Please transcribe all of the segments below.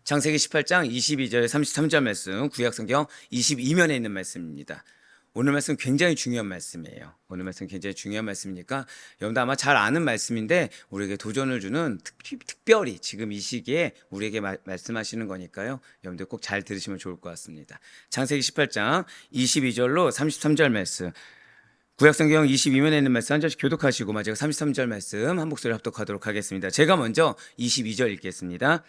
창세기 18장 22절 33절 말씀, 구약성경 22면에 있는 말씀입니다. 오늘 말씀 굉장히 중요한 말씀이에요. 오늘 말씀 굉장히 중요한 말씀이니까 여러분도 아마 잘 아는 말씀인데 우리에게 도전을 주는 특별히 지금 이 시기에 우리에게 말씀하시는 거니까요. 여러분들 꼭 잘 들으시면 좋을 것 같습니다. 창세기 18장 22절로 33절 말씀, 구약성경 22면에 있는 말씀 한 절씩 교독하시고 마지막 33절 말씀 한 목소리 합독하도록 하겠습니다. 제가 먼저 22절 읽겠습니다.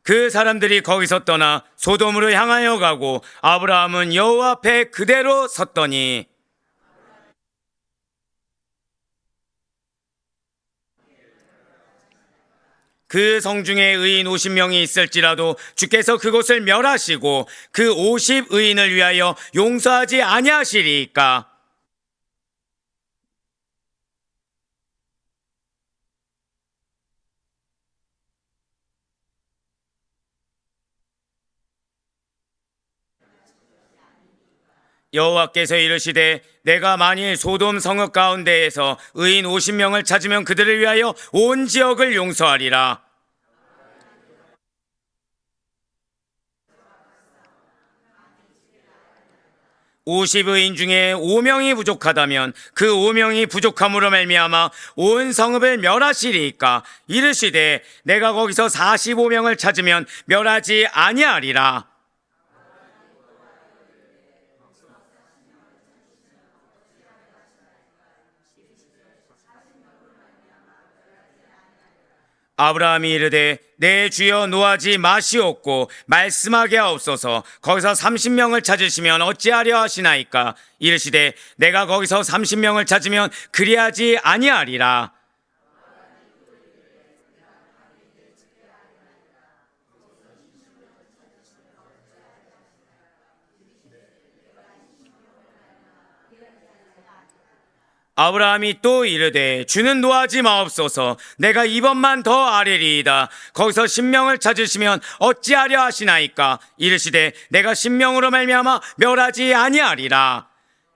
그 사람들이 거기서 떠나 소돔으로 향하여 가고 아브라함은 여호와 앞에 그대로 섰더니 그 성중에 의인 50명이 있을지라도 주께서 그곳을 멸하시고 그 50의인을 위하여 용서하지 아니하시리이까. 여호와께서 이르시되 내가 만일 소돔 성읍 가운데에서 의인 50명을 찾으면 그들을 위하여 온 지역을 용서하리라. (50의인) 중에 5명이 부족하다면 그 5명이 부족함으로 말미암아 온 성읍을 멸하시리이까. 이르시되 내가 거기서 45명을 찾으면 멸하지 아니하리라. 아브라함이 이르되 내 주여 노하지 마시옵고 말씀하게 하옵소서. 거기서 30명을 찾으시면 어찌하려 하시나이까. 이르시되 내가 거기서 30명을 찾으면 그리하지 아니하리라. 아브라함이 또 이르되 주는 노하지 마옵소서. 내가 이번만 더 아뢰리이다. 거기서 10명을 찾으시면 어찌하려 하시나이까. 이르시되 내가 10명으로 말미암아 멸하지 아니하리라.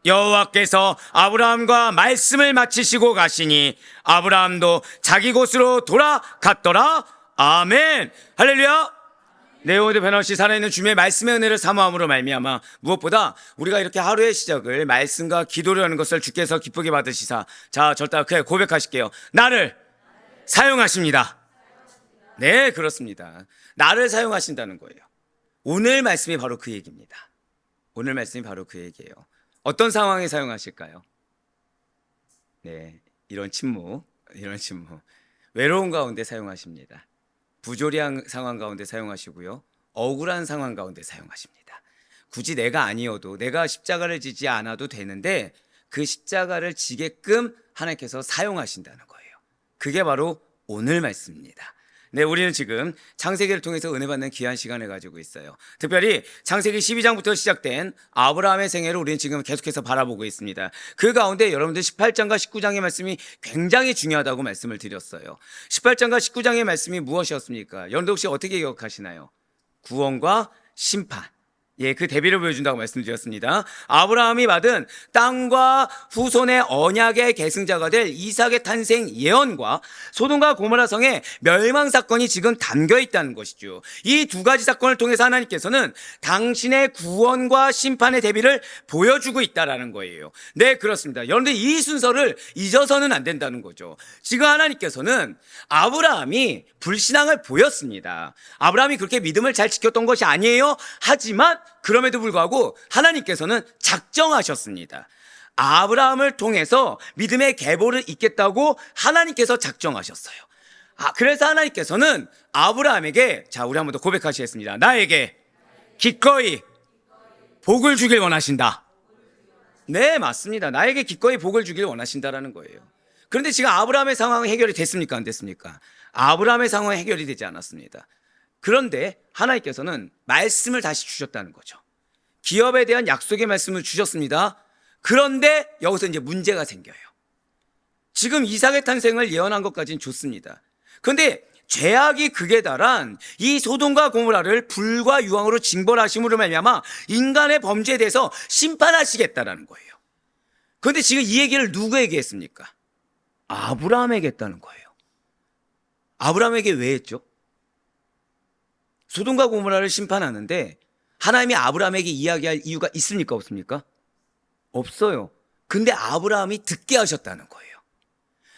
여호와께서 아브라함과 말씀을 마치시고 가시니 아브라함도 자기 곳으로 돌아갔더라. 아멘. 할렐루야. 네, 오늘 변호씨 살아있는 주님의 말씀의 은혜를 사모함으로 말미암아 무엇보다 우리가 이렇게 하루의 시작을 말씀과 기도를 하는 것을 주께서 기쁘게 받으시사, 자, 절대 그냥 고백하실게요. 나를 사용하십니다. 네, 그렇습니다. 나를 사용하신다는 거예요. 오늘 말씀이 바로 그 얘기입니다. 오늘 말씀이 바로 그 얘기예요. 어떤 상황에 사용하실까요? 네, 이런 침묵. 외로운 가운데 사용하십니다. 부조리한 상황 가운데 사용하시고요, 억울한 상황 가운데 사용하십니다. 굳이 내가 아니어도, 내가 십자가를 지지 않아도 되는데 그 십자가를 지게끔 하나님께서 사용하신다는 거예요. 그게 바로 오늘 말씀입니다. 네, 우리는 지금 창세기를 통해서 은혜 받는 귀한 시간을 가지고 있어요. 특별히 창세기 12장부터 시작된 아브라함의 생애를 우리는 지금 계속해서 바라보고 있습니다. 그 가운데 여러분들 18장과 19장의 말씀이 굉장히 중요하다고 말씀을 드렸어요. 18장과 19장의 말씀이 무엇이었습니까? 여러분들 혹시 어떻게 기억하시나요? 구원과 심판. 예, 그 대비를 보여준다고 말씀드렸습니다. 아브라함이 받은 땅과 후손의 언약의 계승자가 될 이삭의 탄생 예언과 소돔과 고모라 성의 멸망 사건이 지금 담겨 있다는 것이죠. 이 두 가지 사건을 통해서 하나님께서는 당신의 구원과 심판의 대비를 보여주고 있다라는 거예요. 네, 그렇습니다. 여러분들 이 순서를 잊어서는 안 된다는 거죠. 지금 하나님께서는 아브라함이 불신앙을 보였습니다. 아브라함이 그렇게 믿음을 잘 지켰던 것이 아니에요. 하지만 그럼에도 불구하고 하나님께서는 작정하셨습니다. 아브라함을 통해서 믿음의 계보를 잇겠다고 하나님께서 작정하셨어요. 그래서 하나님께서는 아브라함에게, 자, 우리 한번 더 고백하시겠습니다. 나에게 기꺼이 복을 주길 원하신다. 네, 맞습니다. 나에게 기꺼이 복을 주길 원하신다라는 거예요. 그런데 지금 아브라함의 상황은 해결이 됐습니까? 안 됐습니까? 아브라함의 상황은 해결이 되지 않았습니다. 그런데 하나님께서는 말씀을 다시 주셨다는 거죠. 기업에 대한 약속의 말씀을 주셨습니다. 그런데 여기서 이제 문제가 생겨요. 지금 이삭의 탄생을 예언한 것까지는 좋습니다. 그런데 죄악이 극에 달한 이 소돔과 고모라를 불과 유황으로 징벌하심으로 말미암아 인간의 범죄에 대해서 심판하시겠다라는 거예요. 그런데 지금 이 얘기를 누구에게 했습니까? 아브라함에게 했다는 거예요. 아브라함에게 왜 했죠? 소돔과 고모라를 심판하는데 하나님이 아브라함에게 이야기할 이유가 있습니까? 없습니까? 없어요. 근데 아브라함이 듣게 하셨다는 거예요.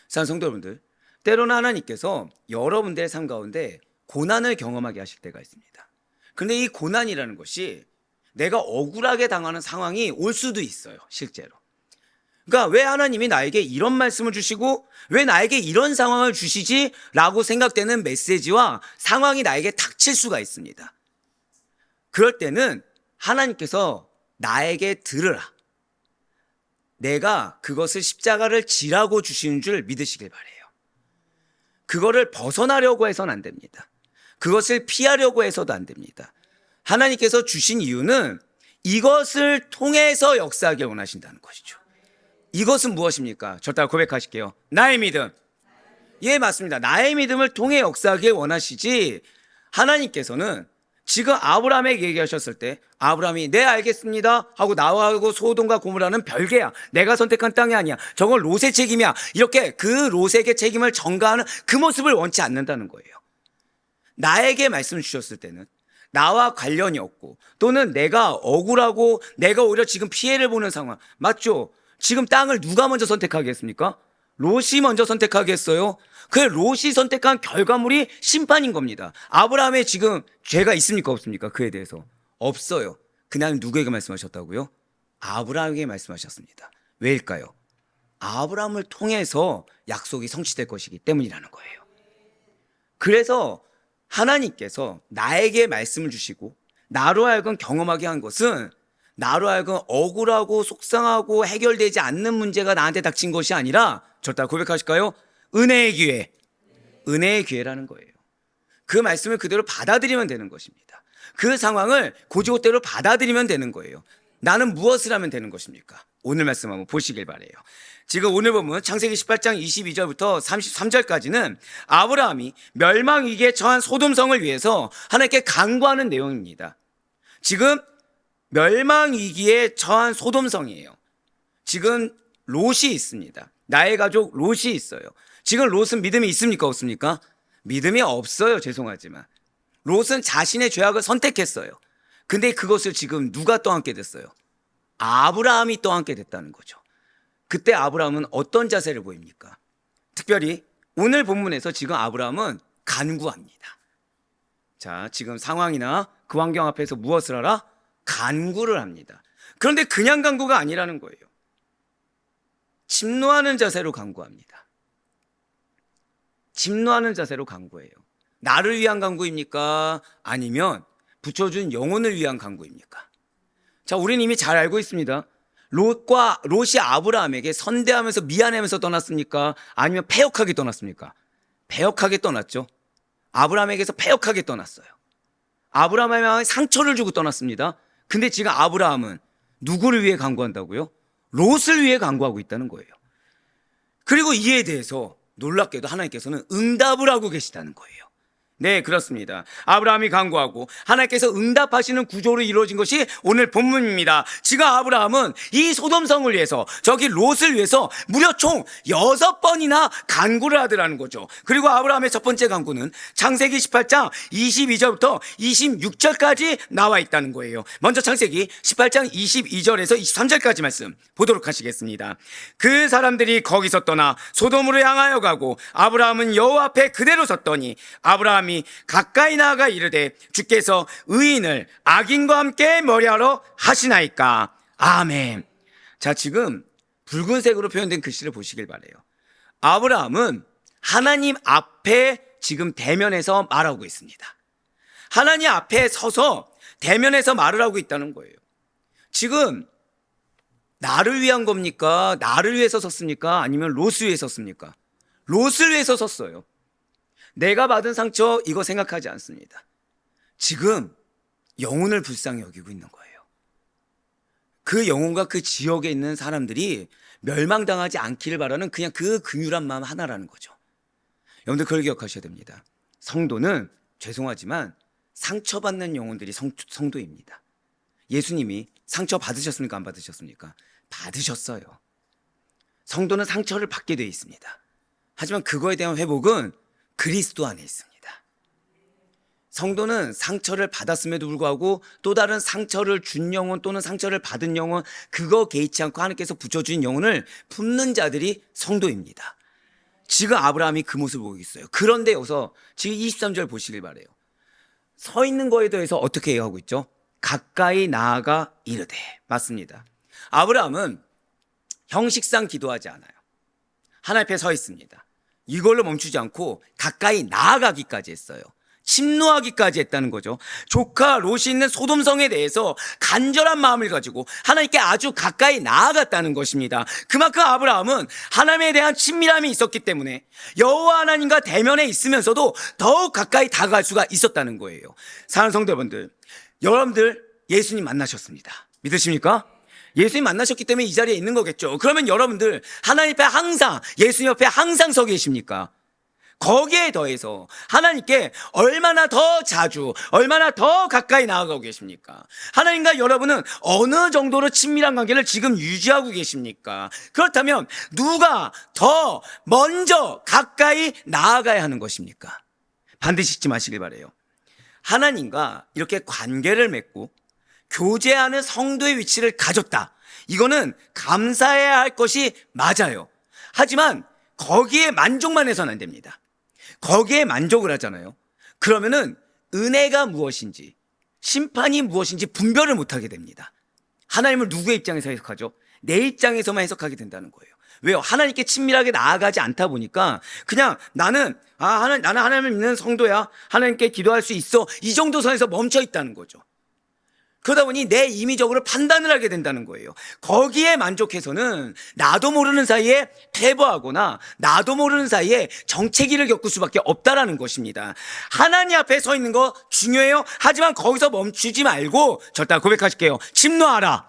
사랑하는 성도 여러분들, 때로는 하나님께서 여러분들의 삶 가운데 고난을 경험하게 하실 때가 있습니다. 근데 이 고난이라는 것이 내가 억울하게 당하는 상황이 올 수도 있어요, 실제로. 그러니까 왜 하나님이 나에게 이런 말씀을 주시고 왜 나에게 이런 상황을 주시지? 라고 생각되는 메시지와 상황이 나에게 닥칠 수가 있습니다. 그럴 때는 하나님께서 나에게 들으라, 내가 그것을 십자가를 지라고 주시는 줄 믿으시길 바래요. 그거를 벗어나려고 해서는 안 됩니다. 그것을 피하려고 해서도 안 됩니다. 하나님께서 주신 이유는 이것을 통해서 역사하길 원하신다는 것이죠. 이것은 무엇입니까? 저 따라 고백하실게요. 나의 믿음. 예, 맞습니다. 나의 믿음을 통해 역사하길 원하시지, 하나님께서는 지금 아브라함에게 얘기하셨을 때 아브라함이 네 알겠습니다 하고 나하고 소돔과 고모라는 별개야, 내가 선택한 땅이 아니야, 저건 롯의 책임이야, 이렇게 그 롯에게 책임을 전가하는 그 모습을 원치 않는다는 거예요. 나에게 말씀 주셨을 때는 나와 관련이 없고 또는 내가 억울하고 내가 오히려 지금 피해를 보는 상황, 맞죠? 지금 땅을 누가 먼저 선택하겠습니까? 롯이 먼저 선택하겠어요? 그 롯이 선택한 결과물이 심판인 겁니다. 아브라함의 지금 죄가 있습니까? 없습니까? 그에 대해서 없어요. 그냥 누구에게 말씀하셨다고요? 아브라함에게 말씀하셨습니다. 왜일까요? 아브라함을 통해서 약속이 성취될 것이기 때문이라는 거예요. 그래서 하나님께서 나에게 말씀을 주시고 나로 하여금 경험하게 한 것은 나로 하여금 억울하고 속상하고 해결되지 않는 문제가 나한테 닥친 것이 아니라, 저 따라 고백하실까요? 은혜의 기회. 은혜의 기회라는 거예요. 그 말씀을 그대로 받아들이면 되는 것입니다. 그 상황을 고지고대로 받아들이면 되는 거예요. 나는 무엇을 하면 되는 것입니까? 오늘 말씀 한번 보시길 바래요. 지금 오늘 보면 창세기 18장 22절부터 33절까지는 아브라함이 멸망위기에 처한 소돔성을 위해서 하나님께 간구하는 내용입니다. 지금 멸망위기에 처한 소돔성이에요. 지금 롯이 있습니다. 나의 가족 롯이 있어요. 지금 롯은 믿음이 있습니까? 없습니까? 믿음이 없어요. 죄송하지만 롯은 자신의 죄악을 선택했어요. 근데 그것을 지금 누가 떠안게 됐어요? 아브라함이 떠안게 됐다는 거죠. 그때 아브라함은 어떤 자세를 보입니까? 특별히 오늘 본문에서 지금 아브라함은 간구합니다. 자, 지금 상황이나 그 환경 앞에서 무엇을 하라? 간구를 합니다. 그런데 그냥 간구가 아니라는 거예요. 침노하는 자세로 간구합니다. 침노하는 자세로 간구해요. 나를 위한 간구입니까? 아니면 붙여준 영혼을 위한 간구입니까? 자, 우리는 이미 잘 알고 있습니다. 롯이 아브라함에게 선대하면서 미안해하면서 떠났습니까? 아니면 패역하게 떠났습니까? 패역하게 떠났죠. 아브라함에게서 패역하게 떠났어요. 아브라함에게 상처를 주고 떠났습니다. 근데 지금 아브라함은 누구를 위해 간구한다고요? 롯을 위해 간구하고 있다는 거예요. 그리고 이에 대해서 놀랍게도 하나님께서는 응답을 하고 계시다는 거예요. 네, 그렇습니다. 아브라함이 간구하고 하나님께서 응답하시는 구조로 이루어진 것이 오늘 본문입니다. 지금 아브라함은 이 소돔성을 위해서, 저기 롯을 위해서 무려 총 6번이나 간구를 하더라는 거죠. 그리고 아브라함의 첫 번째 간구는 창세기 18장 22절부터 26절까지 나와 있다는 거예요. 먼저 창세기 18장 22절에서 23절까지 말씀 보도록 하시겠습니다. 그 사람들이 거기서 떠나 소돔으로 향하여 가고 아브라함은 여호와 앞에 그대로 섰더니 아브라함이 가까이 나아가 이르되 주께서 의인을 악인과 함께 머리하러 하시나이까. 아멘. 자, 지금 붉은색으로 표현된 글씨를 보시길 바래요. 아브라함은 하나님 앞에 지금 대면해서 말하고 있습니다. 하나님 앞에 서서 대면해서 말을 하고 있다는 거예요. 지금 나를 위한 겁니까? 나를 위해서 섰습니까? 아니면 롯을 위해 섰습니까? 롯을 위해서 섰어요. 내가 받은 상처 이거 생각하지 않습니다. 지금 영혼을 불쌍히 여기고 있는 거예요. 그 영혼과 그 지역에 있는 사람들이 멸망당하지 않기를 바라는 그냥 그 긍휼한 마음 하나라는 거죠. 여러분들 그걸 기억하셔야 됩니다. 성도는 죄송하지만 상처받는 영혼들이 성도입니다. 예수님이 상처 받으셨습니까? 안 받으셨습니까? 받으셨어요. 성도는 상처를 받게 되어 있습니다. 하지만 그거에 대한 회복은 그리스도 안에 있습니다. 성도는 상처를 받았음에도 불구하고 또 다른 상처를 준 영혼 또는 상처를 받은 영혼, 그거 개의치 않고 하나님께서 붙여준 영혼을 품는 자들이 성도입니다. 지금 아브라함이 그 모습을 보고 있어요. 그런데 여기서 지금 23절 보시길 바래요. 서 있는 거에 대해서 어떻게 하고 있죠? 가까이 나아가 이르되. 맞습니다. 아브라함은 형식상 기도하지 않아요. 하나님 앞에 서 있습니다. 이걸로 멈추지 않고 가까이 나아가기까지 했어요. 침노하기까지 했다는 거죠. 조카 롯이 있는 소돔성에 대해서 간절한 마음을 가지고 하나님께 아주 가까이 나아갔다는 것입니다. 그만큼 아브라함은 하나님에 대한 친밀함이 있었기 때문에 여호와 하나님과 대면에 있으면서도 더욱 가까이 다가갈 수가 있었다는 거예요. 사랑하는 성도 여러분들 예수님 만나셨습니다. 믿으십니까? 예수님 만나셨기 때문에 이 자리에 있는 거겠죠. 그러면 여러분들 하나님 앞에 항상, 예수님 옆에 항상 서 계십니까? 거기에 더해서 하나님께 얼마나 더 자주, 얼마나 더 가까이 나아가고 계십니까? 하나님과 여러분은 어느 정도로 친밀한 관계를 지금 유지하고 계십니까? 그렇다면 누가 더 먼저 가까이 나아가야 하는 것입니까? 반드시 잊지 마시길 바라요. 하나님과 이렇게 관계를 맺고 교제하는 성도의 위치를 가졌다. 이거는 감사해야 할 것이 맞아요. 하지만 거기에 만족만 해서는 안 됩니다. 거기에 만족을 하잖아요. 그러면은 은혜가 무엇인지, 심판이 무엇인지 분별을 못하게 됩니다. 하나님을 누구의 입장에서 해석하죠? 내 입장에서만 해석하게 된다는 거예요. 왜요? 하나님께 친밀하게 나아가지 않다 보니까 그냥 나는 하나님을 믿는 성도야, 하나님께 기도할 수 있어, 이 정도 선에서 멈춰 있다는 거죠. 그러다 보니 내 임의적으로 판단을 하게 된다는 거예요. 거기에 만족해서는 나도 모르는 사이에 퇴보하거나 나도 모르는 사이에 정체기를 겪을 수밖에 없다라는 것입니다. 하나님 앞에 서 있는 거 중요해요. 하지만 거기서 멈추지 말고 절대 고백하실게요. 침노하라.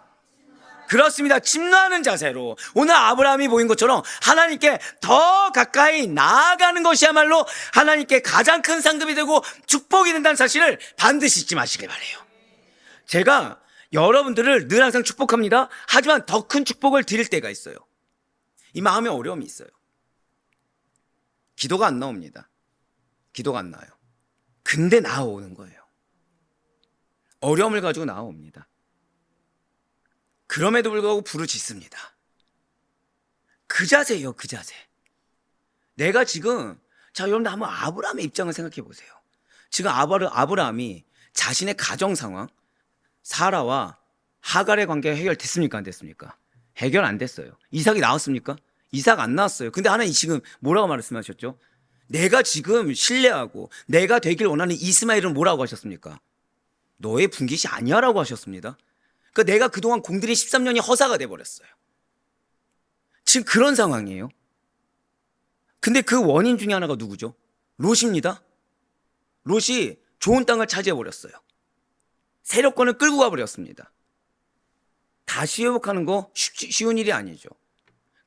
그렇습니다. 침노하는 자세로 오늘 아브라함이 보인 것처럼 하나님께 더 가까이 나아가는 것이야말로 하나님께 가장 큰 상급이 되고 축복이 된다는 사실을 반드시 잊지 마시길 바라요. 제가 여러분들을 늘 항상 축복합니다. 하지만 더 큰 축복을 드릴 때가 있어요. 이 마음에 어려움이 있어요. 기도가 안 나옵니다. 기도가 안 나와요. 근데 나오는 거예요. 어려움을 가지고 나옵니다. 그럼에도 불구하고 부르짖습니다. 그 자세예요, 그 자세. 내가 지금, 자, 여러분들 한번 아브라함의 입장을 생각해 보세요. 지금 아브라함이 자신의 가정 상황, 사라와 하갈의 관계가 해결됐습니까? 안 됐습니까? 해결 안 됐어요. 이삭이 나왔습니까? 이삭 안 나왔어요. 근데 하나님 지금 뭐라고 말씀하셨죠? 내가 지금 신뢰하고 내가 되길 원하는 이스마엘은 뭐라고 하셨습니까? 너의 분깃이 아니야 라고 하셨습니다. 그러니까 내가 그동안 공들인 13년이 허사가 돼버렸어요. 지금 그런 상황이에요. 근데 그 원인 중에 하나가 누구죠? 롯입니다. 롯이 좋은 땅을 차지해버렸어요. 세력권을 끌고 가버렸습니다. 다시 회복하는 거 쉬운 일이 아니죠.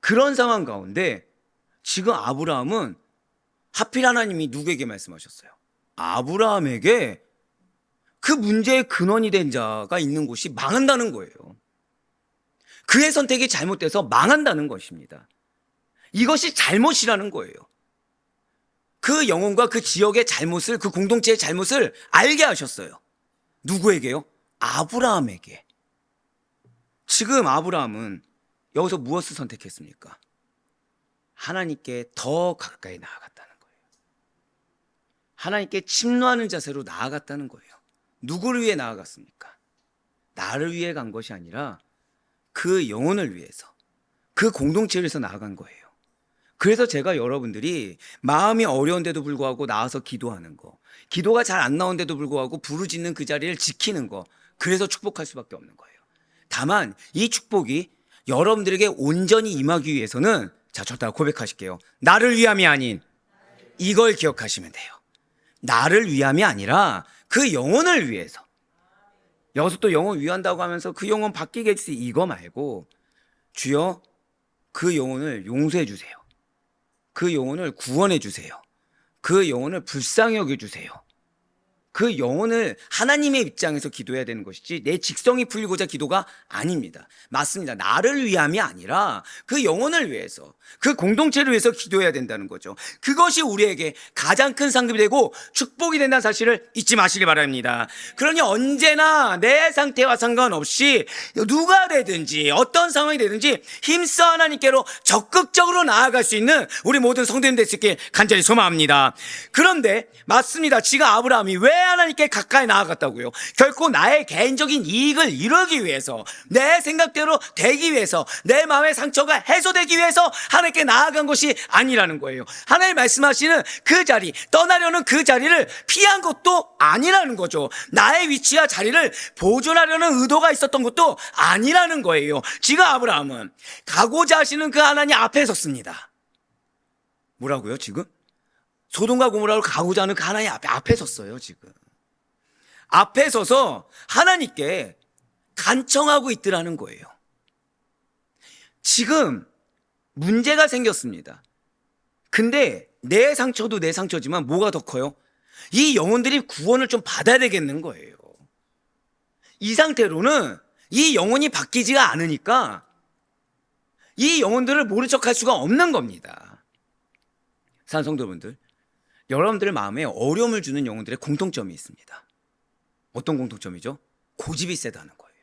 그런 상황 가운데 지금 아브라함은 하필 하나님이 누구에게 말씀하셨어요? 아브라함에게 그 문제의 근원이 된 자가 있는 곳이 망한다는 거예요. 그의 선택이 잘못돼서 망한다는 것입니다. 이것이 잘못이라는 거예요. 그 영혼과 그 지역의 잘못을, 그 공동체의 잘못을 알게 하셨어요. 누구에게요? 아브라함에게. 지금 아브라함은 여기서 무엇을 선택했습니까? 하나님께 더 가까이 나아갔다는 거예요. 하나님께 침노하는 자세로 나아갔다는 거예요. 누구를 위해 나아갔습니까? 나를 위해 간 것이 아니라 그 영혼을 위해서, 그 공동체를 위해서 나아간 거예요. 그래서 제가 여러분들이 마음이 어려운데도 불구하고 나와서 기도하는 거, 기도가 잘 안 나오는데도 불구하고 부르짖는 그 자리를 지키는 거, 그래서 축복할 수밖에 없는 거예요. 다만 이 축복이 여러분들에게 온전히 임하기 위해서는, 자, 저따 고백하실게요. 나를 위함이 아닌, 이걸 기억하시면 돼요. 나를 위함이 아니라 그 영혼을 위해서. 여기서 또 영혼 위한다고 하면서 그 영혼 바뀌게 해주세요, 이거 말고, 주여 그 영혼을 용서해 주세요. 그 영혼을 구원해 주세요. 그 영혼을 불쌍히 여겨 주세요. 그 영혼을 하나님의 입장에서 기도해야 되는 것이지 내 직성이 풀리고자 기도가 아닙니다. 맞습니다. 나를 위함이 아니라 그 영혼을 위해서, 그 공동체를 위해서 기도해야 된다는 거죠. 그것이 우리에게 가장 큰 상급이 되고 축복이 된다는 사실을 잊지 마시기 바랍니다. 그러니 언제나 내 상태와 상관없이 누가 되든지 어떤 상황이 되든지 힘써 하나님께로 적극적으로 나아갈 수 있는 우리 모든 성도님 될 수 있길 간절히 소망합니다. 그런데 맞습니다. 지금 아브라함이 왜 하나님께 가까이 나아갔다고요? 결코 나의 개인적인 이익을 이루기 위해서, 내 생각대로 되기 위해서, 내 마음의 상처가 해소되기 위해서 하나님께 나아간 것이 아니라는 거예요. 하나님 말씀하시는 그 자리, 떠나려는 그 자리를 피한 것도 아니라는 거죠. 나의 위치와 자리를 보존하려는 의도가 있었던 것도 아니라는 거예요. 지금 아브라함은 가고자 하시는 그 하나님 앞에 섰습니다. 뭐라고요 지금? 소돔과 고모라로 가고자 하는 그 하나님 앞에 섰어요. 지금 앞에 서서 하나님께 간청하고 있더라는 거예요. 지금 문제가 생겼습니다. 근데 내 상처도 내 상처지만 뭐가 더 커요? 이 영혼들이 구원을 좀 받아야 되겠는 거예요. 이 상태로는 이 영혼이 바뀌지가 않으니까 이 영혼들을 모른 척할 수가 없는 겁니다. 산성도분들, 여러분들 마음에 어려움을 주는 영혼들의 공통점이 있습니다. 어떤 공통점이죠? 고집이 세다는 거예요.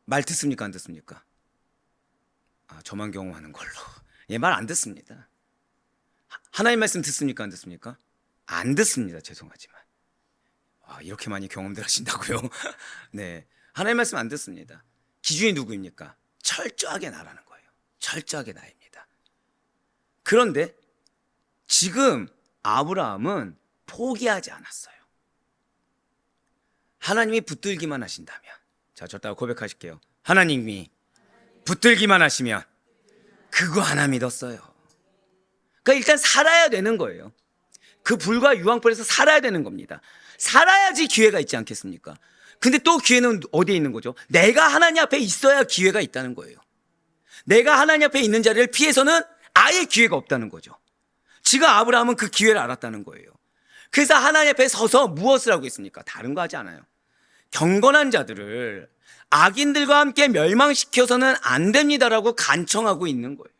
말 듣습니까? 안 듣습니까? 저만 경험하는 걸로. 말 안 듣습니다. 하나님 말씀 듣습니까? 안 듣습니까? 안 듣습니다. 죄송하지만. 이렇게 많이 경험들 하신다고요? 네, 하나님 말씀 안 듣습니다. 기준이 누구입니까? 철저하게 나라는 거예요. 철저하게 나입니다. 그런데 지금 아브라함은 포기하지 않았어요. 하나님이 붙들기만 하신다면, 자, 저따가 고백하실게요. 하나님이 붙들기만 하시면 그거 하나 믿었어요. 그러니까 일단 살아야 되는 거예요. 그 불과 유황불에서 살아야 되는 겁니다. 살아야지 기회가 있지 않겠습니까? 근데 또 기회는 어디에 있는 거죠? 내가 하나님 앞에 있어야 기회가 있다는 거예요. 내가 하나님 앞에 있는 자리를 피해서는 아예 기회가 없다는 거죠. 지금 아브라함은 그 기회를 알았다는 거예요. 그래서 하나님 앞에 서서 무엇을 하고 있습니까? 다른 거 하지 않아요. 경건한 자들을 악인들과 함께 멸망시켜서는 안 됩니다라고 간청하고 있는 거예요.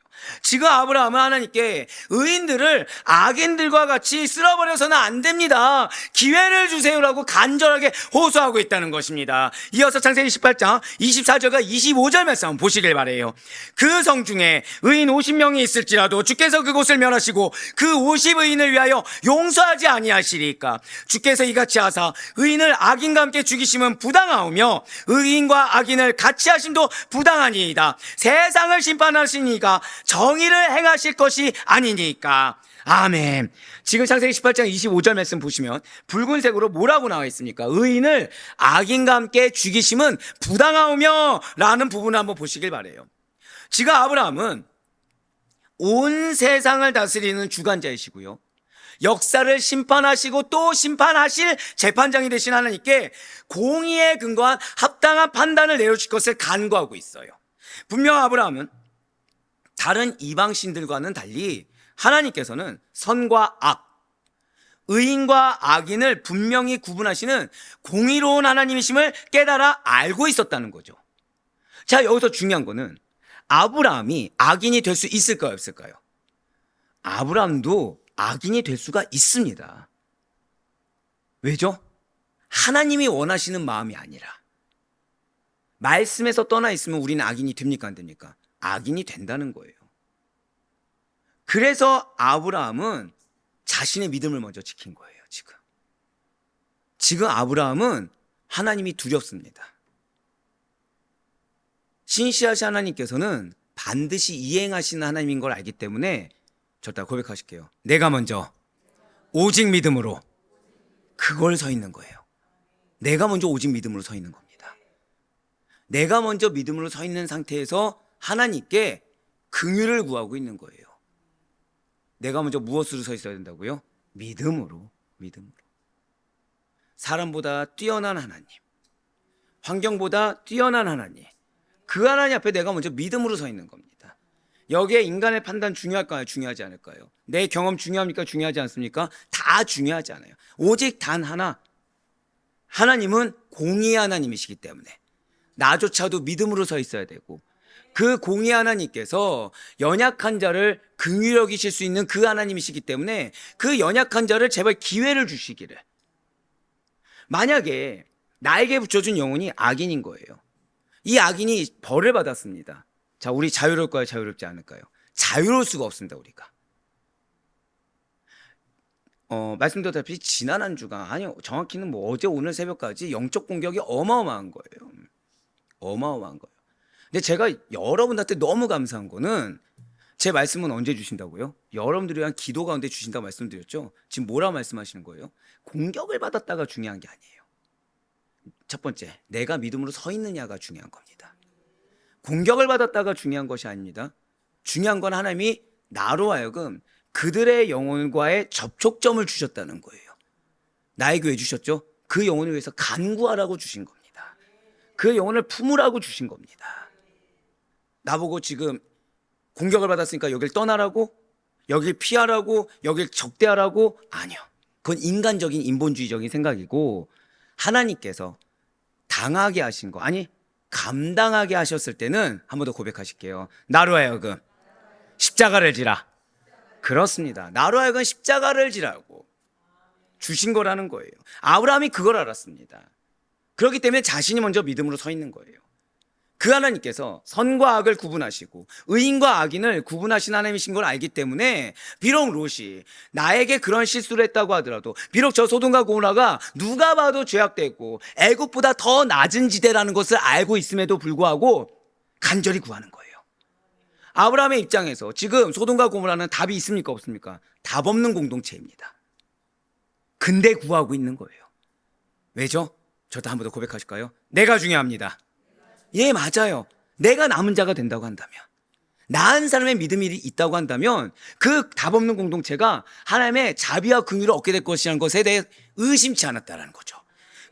지금 아브라함은 하나님께 의인들을 악인들과 같이 쓸어버려서는 안 됩니다. 기회를 주세요라고 간절하게 호소하고 있다는 것입니다. 이어서 창세기 18장 24절과 25절 말씀 한번 보시길 바라요. 그 성 중에 의인 50명이 있을지라도 주께서 그곳을 멸하시고 그 50의인을 위하여 용서하지 아니하시리까. 주께서 이같이 하사 의인을 악인과 함께 죽이심은 부당하오며 의인과 악인을 같이 하심도 부당하니이다. 세상을 심판하시니가 정의를 행하실 것이 아니니까. 아멘. 지금 창세기 18장 25절 말씀 보시면 붉은색으로 뭐라고 나와 있습니까? 의인을 악인과 함께 죽이심은 부당하오며 라는 부분을 한번 보시길 바라요. 지금 아브라함은 온 세상을 다스리는 주관자이시고요, 역사를 심판하시고 또 심판하실 재판장이 되신 하나님께 공의에 근거한 합당한 판단을 내려주실 것을 간구하고 있어요. 분명 아브라함은 다른 이방신들과는 달리 하나님께서는 선과 악, 의인과 악인을 분명히 구분하시는 공의로운 하나님이심을 깨달아 알고 있었다는 거죠. 자, 여기서 중요한 거는 아브라함이 악인이 될 수 있을까요, 없을까요? 아브라함도 악인이 될 수가 있습니다. 왜죠? 하나님이 원하시는 마음이 아니라, 말씀에서 떠나 있으면 우리는 악인이 됩니까, 안 됩니까? 악인이 된다는 거예요. 그래서 아브라함은 자신의 믿음을 먼저 지킨 거예요. 지금 아브라함은 하나님이 두렵습니다. 신시하신 하나님께서는 반드시 이행하시는 하나님인 걸 알기 때문에 저따 고백하실게요. 내가 먼저 오직 믿음으로 그걸 서 있는 거예요. 내가 먼저 오직 믿음으로 서 있는 겁니다. 내가 먼저 믿음으로 서 있는 상태에서 하나님께 긍휼을 구하고 있는 거예요. 내가 먼저 무엇으로 서 있어야 된다고요? 믿음으로. 사람보다 뛰어난 하나님, 환경보다 뛰어난 하나님, 그 하나님 앞에 내가 먼저 믿음으로 서 있는 겁니다. 여기에 인간의 판단 중요할까요? 중요하지 않을까요? 내 경험 중요합니까? 중요하지 않습니까? 다 중요하지 않아요. 오직 단 하나, 하나님은 공의의 하나님이시기 때문에 나조차도 믿음으로 서 있어야 되고, 그 공의의 하나님께서 연약한 자를 긍휼히 여기실 수 있는 그 하나님이시기 때문에 그 연약한 자를 제발 기회를 주시기를. 만약에 나에게 붙여준 영혼이 악인인 거예요. 이 악인이 벌을 받았습니다. 자, 우리 자유로울까요? 자유롭지 않을까요? 자유로울 수가 없습니다, 우리가. 말씀드렸다시피 지난 한 주가, 아니요, 정확히는 뭐 어제 오늘 새벽까지 영적 공격이 어마어마한 거예요. 어마어마한 거예요. 근데 제가 여러분한테 너무 감사한 거는, 제 말씀은 언제 주신다고요? 여러분들이 위한 기도 가운데 주신다고 말씀드렸죠? 지금 뭐라 말씀하시는 거예요? 공격을 받았다가 중요한 게 아니에요. 첫 번째, 내가 믿음으로 서 있느냐가 중요한 겁니다. 공격을 받았다가 중요한 것이 아닙니다. 중요한 건 하나님이 나로 하여금 그들의 영혼과의 접촉점을 주셨다는 거예요. 나에게 왜 주셨죠? 그 영혼을 위해서 간구하라고 주신 겁니다. 그 영혼을 품으라고 주신 겁니다. 나보고 지금 공격을 받았으니까 여길 떠나라고? 여길 피하라고? 여길 적대하라고? 아니요. 그건 인간적인 인본주의적인 생각이고, 하나님께서 당하게 하신 거, 아니 감당하게 하셨을 때는 한 번 더 고백하실게요. 나로 하여금 십자가를 지라. 그렇습니다. 나로 하여금 십자가를 지라고 주신 거라는 거예요. 아브라함이 그걸 알았습니다. 그렇기 때문에 자신이 먼저 믿음으로 서 있는 거예요. 그 하나님께서 선과 악을 구분하시고 의인과 악인을 구분하신 하나님이신 걸 알기 때문에, 비록 롯이 나에게 그런 실수를 했다고 하더라도, 비록 저 소돔과 고모라가 누가 봐도 죄악되고 애굽보다 더 낮은 지대라는 것을 알고 있음에도 불구하고 간절히 구하는 거예요. 아브라함의 입장에서 지금 소돔과 고모라는 답이 있습니까, 없습니까? 답 없는 공동체입니다. 근데 구하고 있는 거예요. 왜죠? 저도 한 번 더 고백하실까요? 내가 중요합니다. 예, 맞아요. 내가 남은 자가 된다고 한다면, 나은 사람의 믿음이 있다고 한다면, 그 답 없는 공동체가 하나님의 자비와 긍휼을 얻게 될 것이라는 것에 대해 의심치 않았다는 거죠.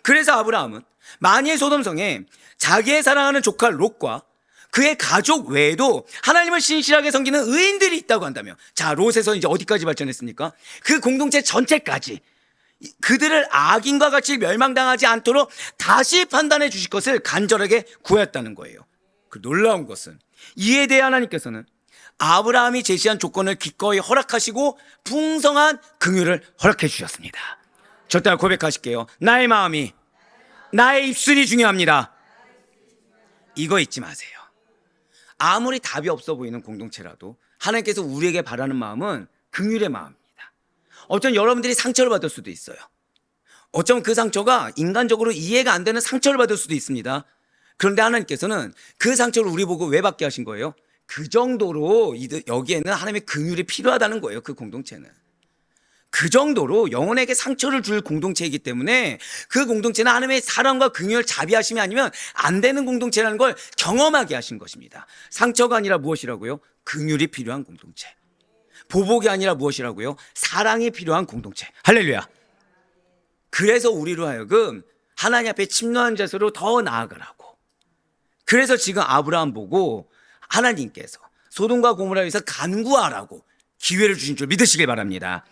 그래서 아브라함은 만일 소돔성에 자기의 사랑하는 조카 롯과 그의 가족 외에도 하나님을 신실하게 섬기는 의인들이 있다고 한다면, 자, 롯에서 이제 어디까지 발전했습니까? 그 공동체 전체까지 그들을 악인과 같이 멸망당하지 않도록 다시 판단해 주실 것을 간절하게 구했다는 거예요. 그 놀라운 것은, 이에 대해 하나님께서는 아브라함이 제시한 조건을 기꺼이 허락하시고 풍성한 긍휼을 허락해 주셨습니다. 저 따라 고백하실게요. 나의 마음이, 나의 입술이 중요합니다. 이거 잊지 마세요. 아무리 답이 없어 보이는 공동체라도 하나님께서 우리에게 바라는 마음은 긍휼의 마음입니다. 어쩌면 여러분들이 상처를 받을 수도 있어요. 어쩌면 그 상처가 인간적으로 이해가 안 되는 상처를 받을 수도 있습니다. 그런데 하나님께서는 그 상처를 우리 보고 왜 받게 하신 거예요? 그 정도로 여기에는 하나님의 긍휼이 필요하다는 거예요. 그 공동체는 그 정도로 영혼에게 상처를 줄 공동체이기 때문에, 그 공동체는 하나님의 사랑과 긍휼, 자비하심이 아니면 안 되는 공동체라는 걸 경험하게 하신 것입니다. 상처가 아니라 무엇이라고요? 긍휼이 필요한 공동체. 보복이 아니라 무엇이라고요? 사랑이 필요한 공동체. 할렐루야. 그래서 우리로 하여금 하나님 앞에 침노한 자세로 더 나아가라고. 그래서 지금 아브라함 보고 하나님께서 소돔과 고모라에서 간구하라고 기회를 주신 줄 믿으시길 바랍니다.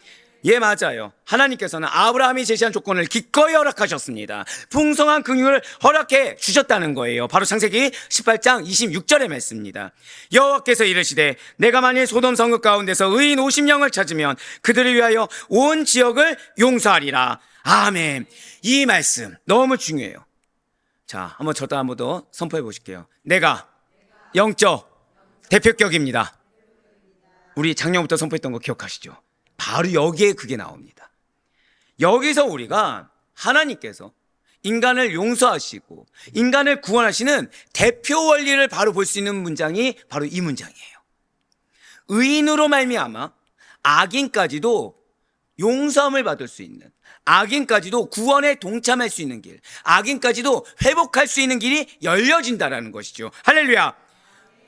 예, 맞아요. 하나님께서는 아브라함이 제시한 조건을 기꺼이 허락하셨습니다. 풍성한 긍휼을 허락해 주셨다는 거예요. 바로 창세기 18장 26절의 말씀입니다. 여호와께서 이르시되 내가 만일 소돔 성읍 가운데서 의인 50명을 찾으면 그들을 위하여 온 지역을 용서하리라. 아멘. 이 말씀 너무 중요해요. 자, 한번 저도 한 번 더 선포해 보실게요. 내가 영적 대표격입니다. 우리 작년부터 선포했던 거 기억하시죠? 바로 여기에 그게 나옵니다. 여기서 우리가 하나님께서 인간을 용서하시고 인간을 구원하시는 대표 원리를 바로 볼 수 있는 문장이 바로 이 문장이에요. 의인으로 말미암아 악인까지도 용서함을 받을 수 있는, 악인까지도 구원에 동참할 수 있는 길, 악인까지도 회복할 수 있는 길이 열려진다라는 것이죠. 할렐루야.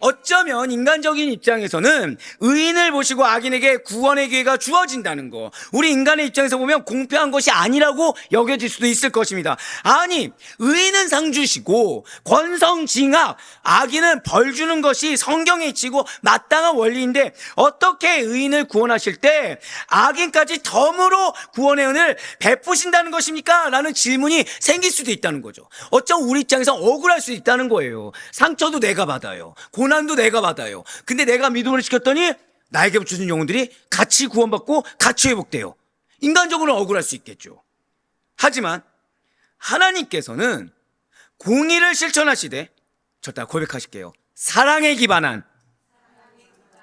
어쩌면 인간적인 입장에서는 의인을 보시고 악인에게 구원의 기회가 주어진다는 거, 우리 인간의 입장에서 보면 공평한 것이 아니라고 여겨질 수도 있을 것입니다. 아니, 의인은 상 주시고 권성징악, 악인은 벌 주는 것이 성경에 있고 마땅한 원리인데 어떻게 의인을 구원하실 때 악인까지 덤으로 구원의 은혜를 베푸신다는 것입니까? 라는 질문이 생길 수도 있다는 거죠. 어쩜 우리 입장에서 억울할 수 있다는 거예요. 상처도 내가 받아요. 고난도 내가 받아요. 근데 내가 믿음을 지켰더니 나에게 주신 영혼들이 같이 구원받고 같이 회복돼요. 인간적으로는 억울할 수 있겠죠. 하지만 하나님께서는 공의를 실천하시되, 저 고백하실게요. 사랑에 기반한,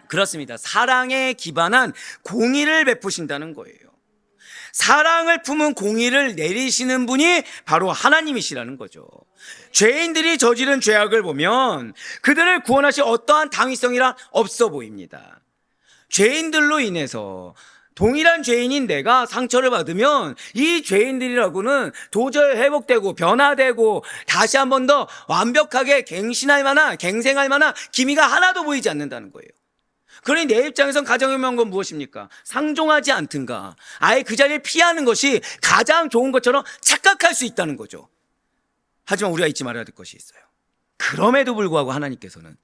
그렇습니다. 사랑에 기반한 공의를 베푸신다는 거예요. 사랑을 품은 공의를 내리시는 분이 바로 하나님이시라는 거죠. 죄인들이 저지른 죄악을 보면 그들을 구원하실 어떠한 당위성이란 없어 보입니다. 죄인들로 인해서 동일한 죄인인 내가 상처를 받으면 이 죄인들이라고는 도저히 회복되고 변화되고 다시 한 번 더 완벽하게 갱생할 만한 기미가 하나도 보이지 않는다는 거예요. 그러니 내 입장에선 가장 유명한 건 무엇입니까? 상종하지 않든가 아예 그 자리를 피하는 것이 가장 좋은 것처럼 착각할 수 있다는 거죠. 하지만 우리가 잊지 말아야 될 것이 있어요. 그럼에도 불구하고 하나님께서는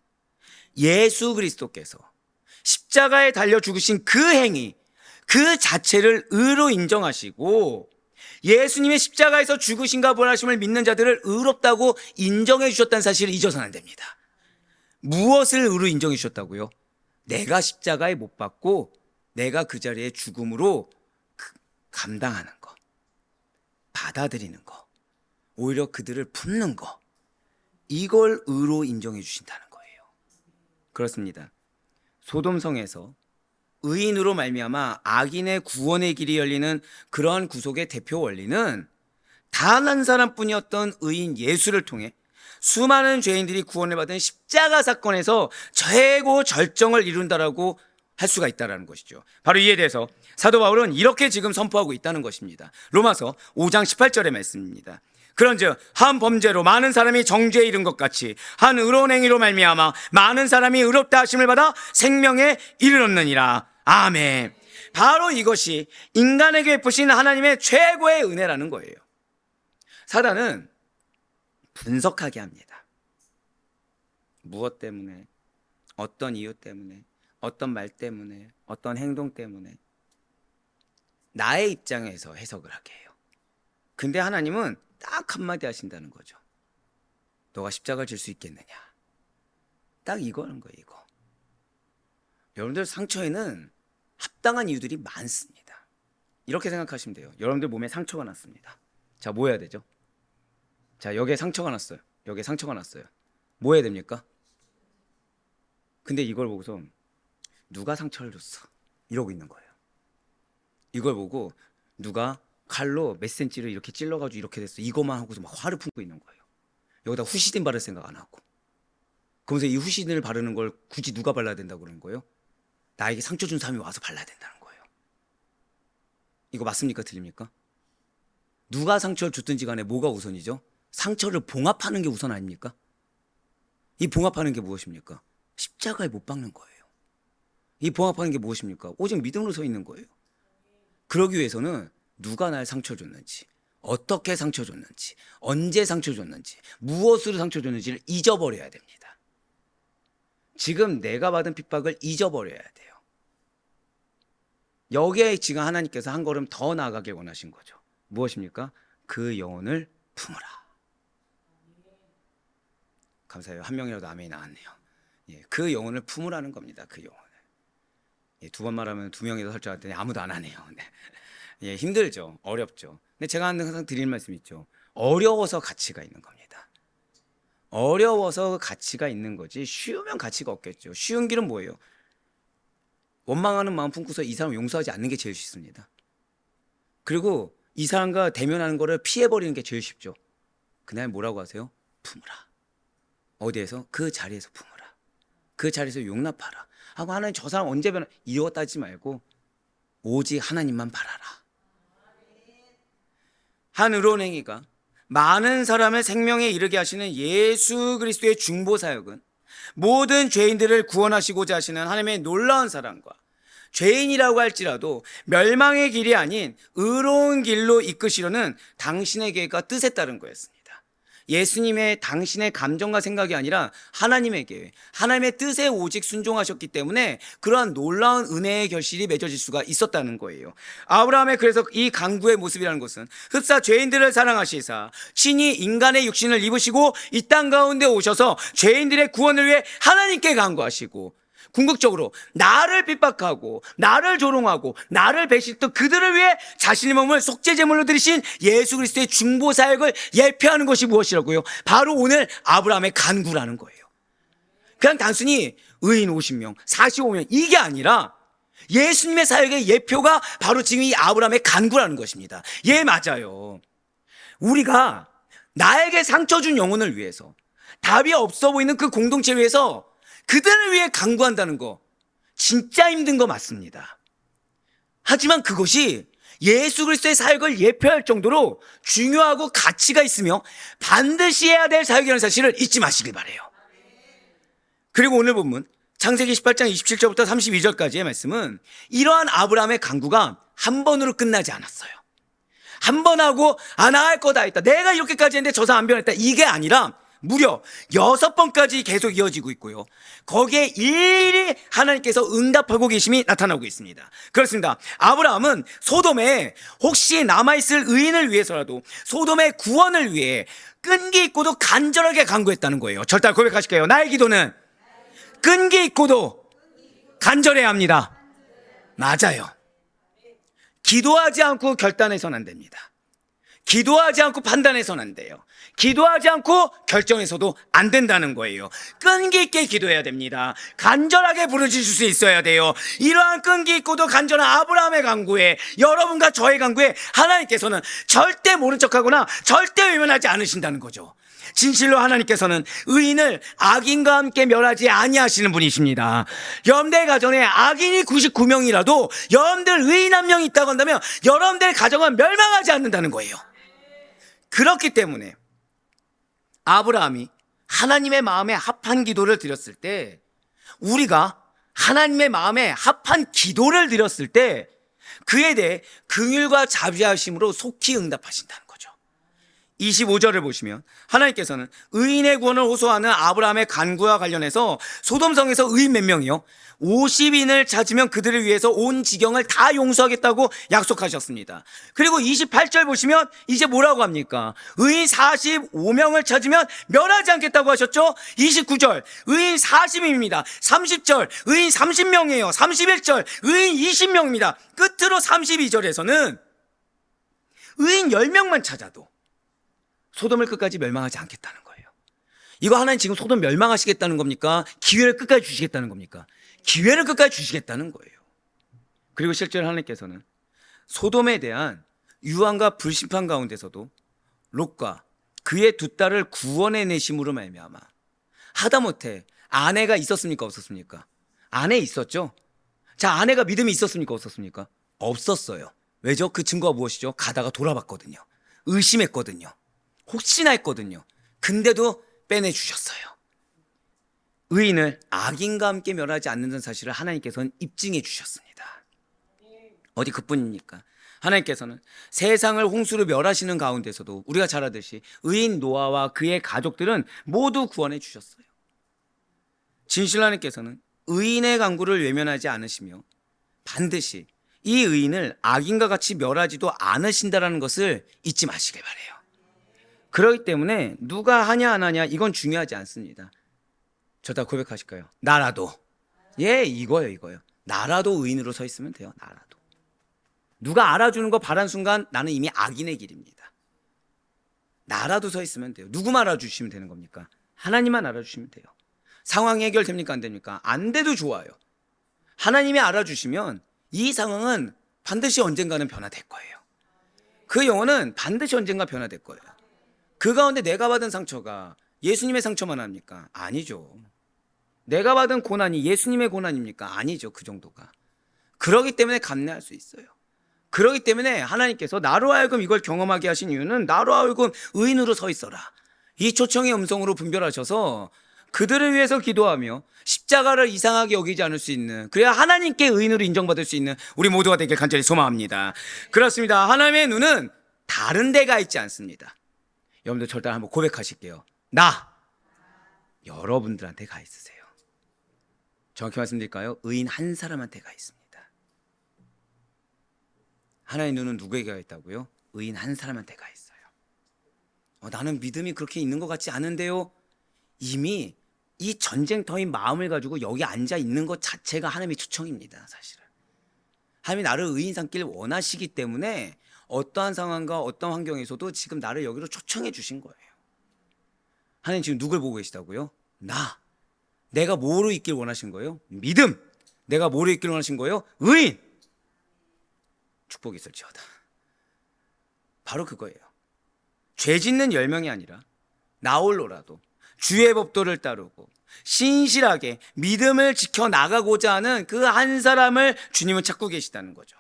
예수 그리스도께서 십자가에 달려 죽으신 그 행위 그 자체를 의로 인정하시고 예수님의 십자가에서 죽으신가 부활하심을 믿는 자들을 의롭다고 인정해 주셨다는 사실을 잊어서는 안 됩니다. 무엇을 의로 인정해 주셨다고요? 내가 십자가에 못 박고 내가 그 자리에 죽음으로 감당하는 거, 받아들이는 거, 오히려 그들을 품는 거, 이걸 의로 인정해 주신다는 거예요. 그렇습니다. 소돔성에서 의인으로 말미암아 악인의 구원의 길이 열리는 그러한 구속의 대표 원리는 단 한 사람뿐이었던 의인 예수를 통해 수많은 죄인들이 구원을 받은 십자가 사건에서 최고 절정을 이룬다라고 할 수가 있다는 것이죠. 바로 이에 대해서 사도 바울은 이렇게 지금 선포하고 있다는 것입니다. 로마서 5장 18절의 말씀입니다. 그런즉 한 범죄로 많은 사람이 정죄에 이른 것 같이 한 의로운 행위로 말미암아 많은 사람이 의롭다 하심을 받아 생명에 이르렀느니라. 아멘. 바로 이것이 인간에게 베푸신 하나님의 최고의 은혜라는 거예요. 사단은 분석하게 합니다. 무엇 때문에, 어떤 이유 때문에, 어떤 말 때문에, 어떤 행동 때문에 나의 입장에서 해석을 하게 해요. 근데 하나님은 딱 한마디 하신다는 거죠. 너가 십자가를 질 수 있겠느냐. 딱 이거는 거예요. 이거. 여러분들 상처에는 합당한 이유들이 많습니다. 이렇게 생각하시면 돼요. 여러분들 몸에 상처가 났습니다. 자, 뭐 해야 되죠? 자, 여기에 상처가 났어요. 여기에 상처가 났어요. 뭐 해야 됩니까? 근데 이걸 보고서 누가 상처를 줬어? 이러고 있는 거예요. 이걸 보고 누가 칼로 몇 센치를 이렇게 찔러가지고 이렇게 됐어. 이것만 하고서 막 화를 품고 있는 거예요. 여기다 후시딘 바를 생각 안 하고. 그러면서 이 후시딘을 바르는 걸 굳이 누가 발라야 된다고 그러는 거예요? 나에게 상처 준 사람이 와서 발라야 된다는 거예요. 이거 맞습니까? 틀립니까? 누가 상처를 줬든지 간에 뭐가 우선이죠? 상처를 봉합하는 게 우선 아닙니까? 이 봉합하는 게 무엇입니까? 십자가에 못 박는 거예요. 이 봉합하는 게 무엇입니까? 오직 믿음으로 서 있는 거예요. 그러기 위해서는 누가 날 상처 줬는지, 어떻게 상처 줬는지, 언제 상처 줬는지, 무엇으로 상처 줬는지를 잊어버려야 됩니다. 지금 내가 받은 핍박을 잊어버려야 돼요. 여기에 지금 하나님께서 한 걸음 더 나아가길 원하신 거죠. 무엇입니까? 그 영혼을 품으라. 감사해요. 한 명이라도 아멘이 나왔네요. 예, 그 영혼을 품으라는 겁니다. 그 영혼을. 예, 두 번 말하면 두 명이서 할 줄 알았더니 아무도 안 하네요. 네. 예, 힘들죠. 어렵죠. 근데 제가 항상 드리는 말씀 있죠. 어려워서 가치가 있는 겁니다. 어려워서 가치가 있는 거지 쉬우면 가치가 없겠죠. 쉬운 길은 뭐예요? 원망하는 마음 품고서 이 사람 용서하지 않는 게 제일 쉽습니다. 그리고 이 사람과 대면하는 거를 피해버리는 게 제일 쉽죠. 그날 뭐라고 하세요? 품으라. 어디에서? 그 자리에서 품으라. 그 자리에서 용납하라. 하고 하나님 저 사람 언제 변화? 이거 따지지 말고 오직 하나님만 바라라. 한 의로운 행위가 많은 사람의 생명에 이르게 하시는 예수 그리스도의 중보 사역은 모든 죄인들을 구원하시고자 하시는 하나님의 놀라운 사랑과 죄인이라고 할지라도 멸망의 길이 아닌 의로운 길로 이끄시려는 당신의 계획과 뜻에 따른 거였습니다. 예수님의 당신의 감정과 생각이 아니라 하나님의 계획, 하나님의 뜻에 오직 순종하셨기 때문에 그러한 놀라운 은혜의 결실이 맺어질 수가 있었다는 거예요. 아브라함의 그래서 이 강구의 모습이라는 것은 흡사 죄인들을 사랑하시사 친히 인간의 육신을 입으시고 이 땅 가운데 오셔서 죄인들의 구원을 위해 하나님께 간구하시고 궁극적으로 나를 핍박하고 나를 조롱하고 나를 배신했던 그들을 위해 자신의 몸을 속죄제물로 드리신 예수 그리스도의 중보 사역을 예표하는 것이 무엇이라고요? 바로 오늘 아브라함의 간구라는 거예요. 그냥 단순히 의인 50명, 45명 이게 아니라 예수님의 사역의 예표가 바로 지금 이 아브라함의 간구라는 것입니다. 예, 맞아요. 우리가 나에게 상처 준 영혼을 위해서 답이 없어 보이는 그 공동체를 위해서 그들을 위해 간구한다는 거 진짜 힘든 거 맞습니다. 하지만 그것이 예수 그리스도의 사역을 예표할 정도로 중요하고 가치가 있으며 반드시 해야 될 사역이라는 사실을 잊지 마시길 바라요. 그리고 오늘 본문 창세기 18장 27절부터 32절까지의 말씀은 이러한 아브라함의 간구가 한 번으로 끝나지 않았어요. 한 번 하고 나 할 거 다 했다, 내가 이렇게까지 했는데 저 사람 안 변했다, 이게 아니라 무려 6번까지 계속 이어지고 있고요. 거기에 일일이 하나님께서 응답하고 계심이 나타나고 있습니다. 그렇습니다. 아브라함은 소돔에 혹시 남아있을 의인을 위해서라도 소돔의 구원을 위해 끈기 있고도 간절하게 간구했다는 거예요. 절대 고백하실게요. 나의 기도는 끈기 있고도 간절해야 합니다. 맞아요. 기도하지 않고 결단해서는 안 됩니다. 기도하지 않고 판단해서는 안 돼요. 기도하지 않고 결정해서도 안 된다는 거예요. 끈기 있게 기도해야 됩니다. 간절하게 부르짖을 수 있어야 돼요. 이러한 끈기 있고도 간절한 아브라함의 간구에, 여러분과 저의 간구에 하나님께서는 절대 모른 척하거나 절대 외면하지 않으신다는 거죠. 진실로 하나님께서는 의인을 악인과 함께 멸하지 아니하시는 분이십니다. 여러분들 가정에 악인이 99명이라도 여러분들 의인 한 명 있다고 한다면 여러분들 가정은 멸망하지 않는다는 거예요. 그렇기 때문에 아브라함이 하나님의 마음에 합한 기도를 드렸을 때, 우리가 하나님의 마음에 합한 기도를 드렸을 때 그에 대해 긍휼과 자비하심으로 속히 응답하신다는 거죠. 25절을 보시면 하나님께서는 의인의 구원을 호소하는 아브라함의 간구와 관련해서 소돔성에서 의인 몇 명이요? 50인을 찾으면 그들을 위해서 온 지경을 다 용서하겠다고 약속하셨습니다. 그리고 28절 보시면 이제 뭐라고 합니까? 의인 45명을 찾으면 멸하지 않겠다고 하셨죠? 29절 의인 40입니다. 30절 의인 30명이에요. 31절 의인 20명입니다. 끝으로 32절에서는 의인 10명만 찾아도 소돔을 끝까지 멸망하지 않겠다는 거예요. 이거 하나님 지금 소돔 멸망하시겠다는 겁니까? 기회를 끝까지 주시겠다는 겁니까? 기회를 끝까지 주시겠다는 거예요. 그리고 실제로 하나님께서는 소돔에 대한 유황과 불심판 가운데서도 롯과 그의 두 딸을 구원해내심으로 말미암아 하다못해 아내가 있었습니까? 없었습니까? 아내 있었죠. 자, 아내가 믿음이 있었습니까? 없었습니까? 없었어요. 왜죠? 그 증거가 무엇이죠? 가다가 돌아봤거든요. 의심했거든요. 혹시나 했거든요. 근데도 빼내주셨어요. 의인을 악인과 함께 멸하지 않는다는 사실을 하나님께서는 입증해 주셨습니다. 어디 그뿐입니까? 하나님께서는 세상을 홍수로 멸하시는 가운데서도 우리가 잘 알듯이 의인 노아와 그의 가족들은 모두 구원해 주셨어요. 진실로 하나님께서는 의인의 간구를 외면하지 않으시며 반드시 이 의인을 악인과 같이 멸하지도 않으신다는 것을 잊지 마시길 바라요. 그렇기 때문에 누가 하냐 안 하냐 이건 중요하지 않습니다. 저 다 고백하실까요? 나라도. 예, 이거요. 나라도 의인으로 서 있으면 돼요. 나라도. 누가 알아주는 거 바란 순간 나는 이미 악인의 길입니다. 나라도 서 있으면 돼요. 누구만 알아주시면 되는 겁니까? 하나님만 알아주시면 돼요. 상황이 해결됩니까? 안 됩니까? 안 돼도 좋아요. 하나님이 알아주시면 이 상황은 반드시 언젠가는 변화될 거예요. 그 영혼은 반드시 언젠가 변화될 거예요. 그 가운데 내가 받은 상처가 예수님의 상처만 합니까? 아니죠. 내가 받은 고난이 예수님의 고난입니까? 아니죠. 그 정도가. 그러기 때문에 감내할 수 있어요. 그러기 때문에 하나님께서 나로 하여금 이걸 경험하게 하신 이유는 나로 하여금 의인으로 서 있어라, 이 초청의 음성으로 분별하셔서 그들을 위해서 기도하며 십자가를 이상하게 여기지 않을 수 있는, 그래야 하나님께 의인으로 인정받을 수 있는 우리 모두가 되길 간절히 소망합니다. 그렇습니다. 하나님의 눈은 다른 데가 있지 않습니다. 여러분들 절대 한번 고백하실게요. 나 여러분들한테 가 있으세요. 정확히 말씀드릴까요? 의인 한 사람한테 가 있습니다. 하나님의 눈은 누구에게 가 있다고요? 의인 한 사람한테 가 있어요. 나는 믿음이 그렇게 있는 것 같지 않은데요. 이미 이 전쟁터인 마음을 가지고 여기 앉아 있는 것 자체가 하나님의 초청입니다. 사실은 하나님이 나를 의인 삼기를 원하시기 때문에 어떠한 상황과 어떤 환경에서도 지금 나를 여기로 초청해 주신 거예요. 하나님 지금 누굴 보고 계시다고요? 내가 뭐로 있길 원하신 거예요? 믿음. 내가 뭐로 있길 원하신 거예요? 의인. 축복이 있을지어다. 바로 그거예요. 죄 짓는 10명이 아니라 나홀로라도 주의 법도를 따르고 신실하게 믿음을 지켜나가고자 하는 그 한 사람을 주님은 찾고 계시다는 거죠.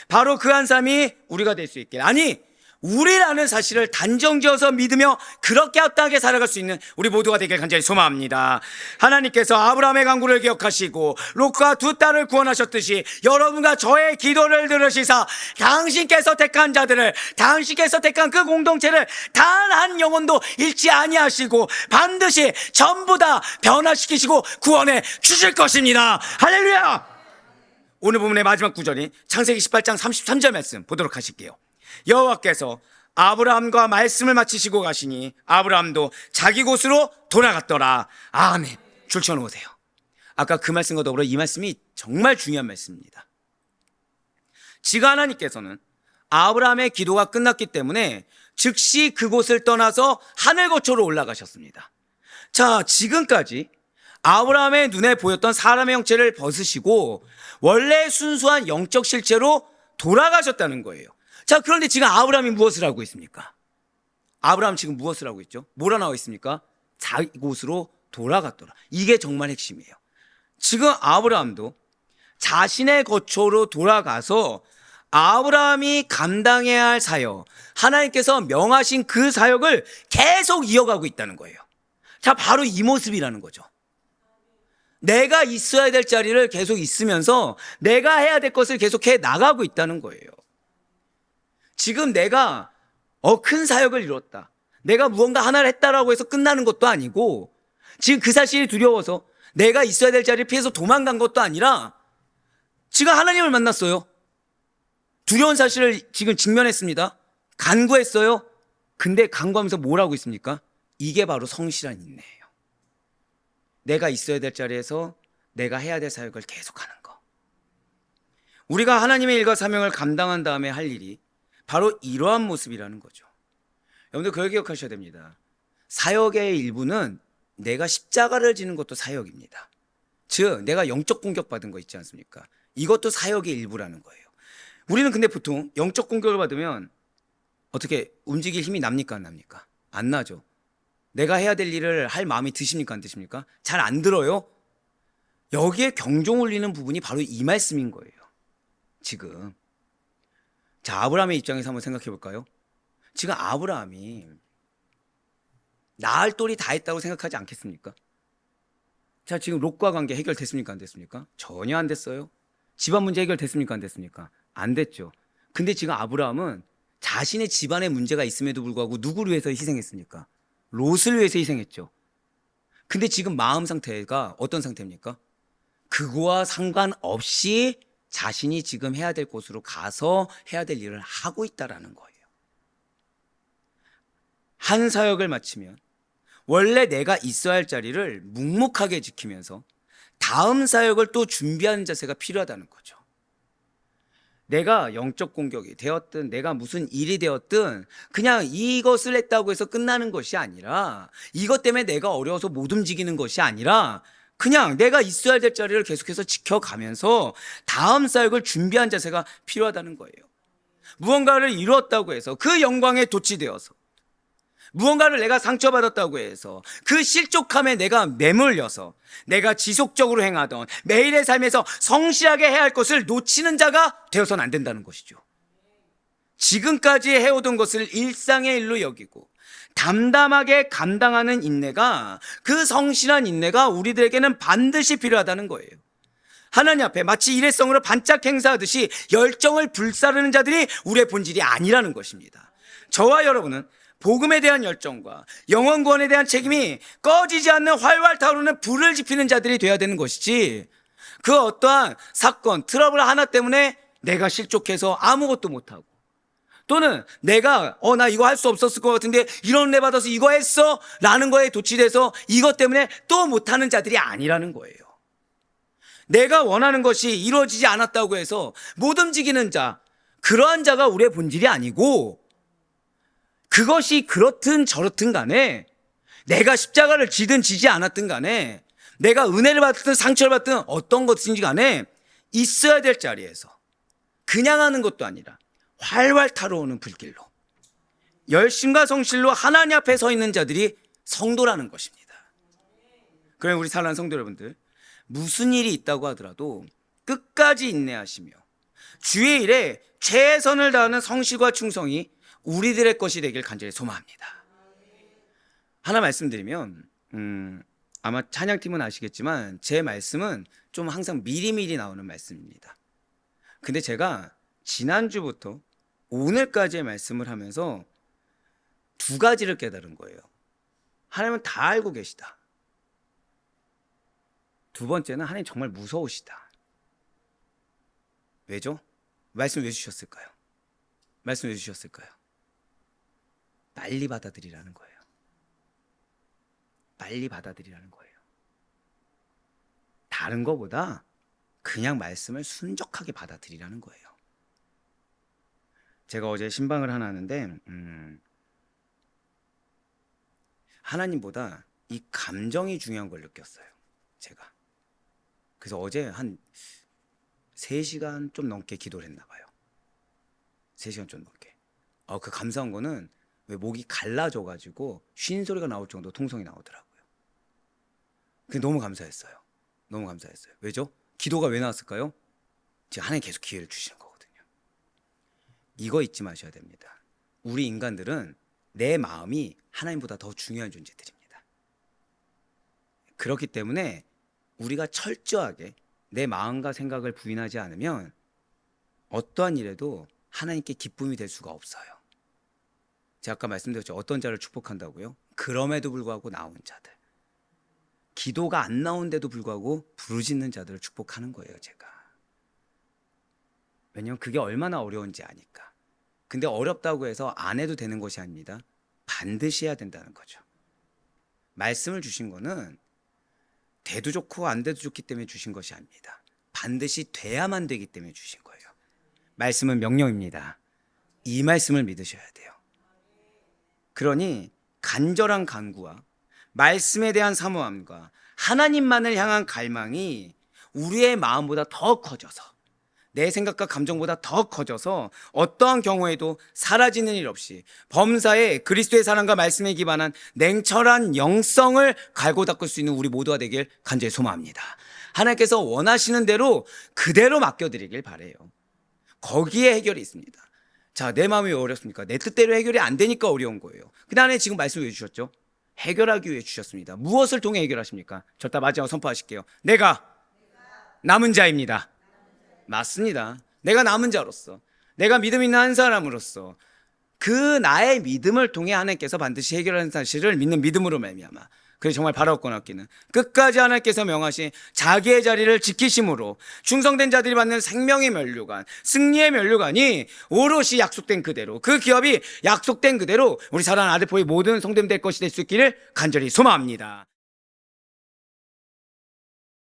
바로 그 한 사람이 우리가 될 수 있길, 아니 우리라는 사실을 단정지어서 믿으며 그렇게 합당하게 살아갈 수 있는 우리 모두가 되길 간절히 소망합니다. 하나님께서 아브라함의 간구를 기억하시고 롯과 두 딸을 구원하셨듯이 여러분과 저의 기도를 들으시사 당신께서 택한 자들을, 당신께서 택한 그 공동체를 단 한 영혼도 잃지 아니하시고 반드시 전부 다 변화시키시고 구원해 주실 것입니다. 할렐루야. 오늘 본문의 마지막 구절인 창세기 18장 33절 말씀 보도록 하실게요. 여호와께서 아브라함과 말씀을 마치시고 가시니 아브라함도 자기 곳으로 돌아갔더라. 아멘. 줄 쳐놓으세요. 아까 그 말씀과 더불어 이 말씀이 정말 중요한 말씀입니다. 지금 하나님께서는 아브라함의 기도가 끝났기 때문에 즉시 그곳을 떠나서 하늘 거처로 올라가셨습니다. 자, 지금까지 아브라함의 눈에 보였던 사람의 형체를 벗으시고 원래 순수한 영적 실체로 돌아가셨다는 거예요. 자, 그런데 지금 아브라함이 무엇을 하고 있습니까? 아브라함 지금 무엇을 하고 있죠? 뭐라 나와 있습니까? 자기 곳으로 돌아갔더라. 이게 정말 핵심이에요. 지금 아브라함도 자신의 거처로 돌아가서 아브라함이 감당해야 할 사역, 하나님께서 명하신 그 사역을 계속 이어가고 있다는 거예요. 자, 바로 이 모습이라는 거죠. 내가 있어야 될 자리를 계속 있으면서 내가 해야 될 것을 계속해 나가고 있다는 거예요. 지금 내가 큰 사역을 이뤘다, 내가 무언가 하나를 했다라고 해서 끝나는 것도 아니고, 지금 그 사실이 두려워서 내가 있어야 될 자리를 피해서 도망간 것도 아니라 지금 하나님을 만났어요. 두려운 사실을 지금 직면했습니다. 간구했어요. 근데 간구하면서 뭘 하고 있습니까? 이게 바로 성실한 인내예요. 내가 있어야 될 자리에서 내가 해야 될 사역을 계속하는 거. 우리가 하나님의 일과 사명을 감당한 다음에 할 일이 바로 이러한 모습이라는 거죠. 여러분들 그걸 기억하셔야 됩니다. 사역의 일부는 내가 십자가를 지는 것도 사역입니다. 즉 내가 영적 공격받은 거 있지 않습니까? 이것도 사역의 일부라는 거예요. 우리는 근데 보통 영적 공격을 받으면 어떻게 움직일 힘이 납니까 안 납니까? 안 나죠. 내가 해야 될 일을 할 마음이 드십니까 안 드십니까? 잘 안 들어요. 여기에 경종 울리는 부분이 바로 이 말씀인 거예요. 지금 자, 아브라함의 입장에서 한번 생각해 볼까요? 지금 아브라함이 나을 도리 다 했다고 생각하지 않겠습니까? 자, 지금 롯과 관계 해결됐습니까 안 됐습니까? 전혀 안 됐어요. 집안 문제 해결됐습니까 안 됐습니까? 안 됐죠. 근데 지금 아브라함은 자신의 집안에 문제가 있음에도 불구하고 누구를 위해서 희생했습니까? 롯을 위해서 희생했죠. 근데 지금 마음 상태가 어떤 상태입니까? 그거와 상관없이 자신이 지금 해야 될 곳으로 가서 해야 될 일을 하고 있다라는 거예요. 한 사역을 마치면 원래 내가 있어야 할 자리를 묵묵하게 지키면서 다음 사역을 또 준비하는 자세가 필요하다는 거죠. 내가 영적 공격이 되었든 내가 무슨 일이 되었든 그냥 이것을 했다고 해서 끝나는 것이 아니라, 이것 때문에 내가 어려워서 못 움직이는 것이 아니라 그냥 내가 있어야 될 자리를 계속해서 지켜가면서 다음 사역을 준비한 자세가 필요하다는 거예요. 무언가를 이루었다고 해서 그 영광에 도취되어서, 무언가를 내가 상처받았다고 해서 그 실족함에 내가 매몰려서 내가 지속적으로 행하던 매일의 삶에서 성실하게 해야 할 것을 놓치는 자가 되어서는 안 된다는 것이죠. 지금까지 해오던 것을 일상의 일로 여기고 담담하게 감당하는 인내가, 그 성실한 인내가 우리들에게는 반드시 필요하다는 거예요. 하나님 앞에 마치 일회성으로 반짝 행사하듯이 열정을 불사르는 자들이 우리의 본질이 아니라는 것입니다. 저와 여러분은 복음에 대한 열정과 영혼 구원에 대한 책임이 꺼지지 않는 활활 타오르는 불을 지피는 자들이 되어야 되는 것이지, 그 어떠한 사건, 트러블 하나 때문에 내가 실족해서 아무것도 못하고, 또는 내가 나 이거 할 수 없었을 것 같은데 이런 은혜 받아서 이거 했어 라는 거에 도취돼서 이것 때문에 또 못하는 자들이 아니라는 거예요. 내가 원하는 것이 이루어지지 않았다고 해서 못 움직이는 자, 그러한 자가 우리의 본질이 아니고, 그것이 그렇든 저렇든 간에, 내가 십자가를 지든 지지 않았든 간에, 내가 은혜를 받든 상처를 받든 어떤 것인지 간에 있어야 될 자리에서 그냥 하는 것도 아니라 활활 타오르는 불길로 열심과 성실로 하나님 앞에 서 있는 자들이 성도라는 것입니다. 그럼 우리 사랑하는 성도 여러분들, 무슨 일이 있다고 하더라도 끝까지 인내하시며 주의 일에 최선을 다하는 성실과 충성이 우리들의 것이 되길 간절히 소망합니다. 하나 말씀드리면, 아마 찬양팀은 아시겠지만 제 말씀은 좀 항상 미리미리 나오는 말씀입니다. 근데 제가 지난주부터 오늘까지의 말씀을 하면서 두 가지를 깨달은 거예요. 하나님은 다 알고 계시다. 두 번째는 하나님 정말 무서우시다. 왜죠? 말씀 왜 주셨을까요? 말씀 왜 주셨을까요? 빨리 받아들이라는 거예요. 빨리 받아들이라는 거예요. 다른 거보다 그냥 말씀을 순적하게 받아들이라는 거예요. 제가 어제 신방을 하나 하는데 하나님보다 이 감정이 중요한 걸 느꼈어요, 제가. 그래서 어제 한 3시간 좀 넘게 기도를 했나 봐요. 3시간 좀 넘게. 그 감사한 거는 왜 목이 갈라져가지고 쉰 소리가 나올 정도 통성이 나오더라고요. 그게 너무 감사했어요. 너무 감사했어요. 왜죠? 기도가 왜 나왔을까요? 지금 하나님 계속 기회를 주시는 거거든요. 이거 잊지 마셔야 됩니다. 우리 인간들은 내 마음이 하나님보다 더 중요한 존재들입니다. 그렇기 때문에 우리가 철저하게 내 마음과 생각을 부인하지 않으면 어떠한 일에도 하나님께 기쁨이 될 수가 없어요. 제가 아까 말씀드렸죠. 어떤 자를 축복한다고요? 그럼에도 불구하고 나온 자들, 기도가 안 나온데도 불구하고 부르짖는 자들을 축복하는 거예요, 제가. 왜냐면 그게 얼마나 어려운지 아니까. 근데 어렵다고 해서 안 해도 되는 것이 아닙니다. 반드시 해야 된다는 거죠. 말씀을 주신 거는 돼도 좋고 안 돼도 좋기 때문에 주신 것이 아닙니다. 반드시 돼야만 되기 때문에 주신 거예요. 말씀은 명령입니다. 이 말씀을 믿으셔야 돼요. 그러니 간절한 간구와 말씀에 대한 사모함과 하나님만을 향한 갈망이 우리의 마음보다 더 커져서, 내 생각과 감정보다 더 커져서 어떠한 경우에도 사라지는 일 없이 범사에 그리스도의 사랑과 말씀에 기반한 냉철한 영성을 갈고 닦을 수 있는 우리 모두가 되길 간절히 소망합니다. 하나님께서 원하시는 대로 그대로 맡겨드리길 바라요. 거기에 해결이 있습니다. 자, 내 마음이 왜 어렵습니까? 내 뜻대로 해결이 안 되니까 어려운 거예요. 근데 하나님 지금 말씀 왜 주셨죠? 해결하기 위해 주셨습니다. 무엇을 통해 해결하십니까? 절대 마지막으로 선포하실게요. 내가 남은 자입니다. 맞습니다. 내가 남은 자로서, 내가 믿음 있는 한 사람으로서 그 나의 믿음을 통해 하나님께서 반드시 해결하는 사실을 믿는 믿음으로 말미암아, 그래서 정말 바라옵고 낫기는 끝까지 하나님께서 명하신 자기의 자리를 지키심으로 충성된 자들이 받는 생명의 면류관, 승리의 면류관이 오롯이 약속된 그대로, 그 기업이 약속된 그대로 우리 사랑하는 아데포의 모든 성도님 될 것이 될 수 있기를 간절히 소망합니다.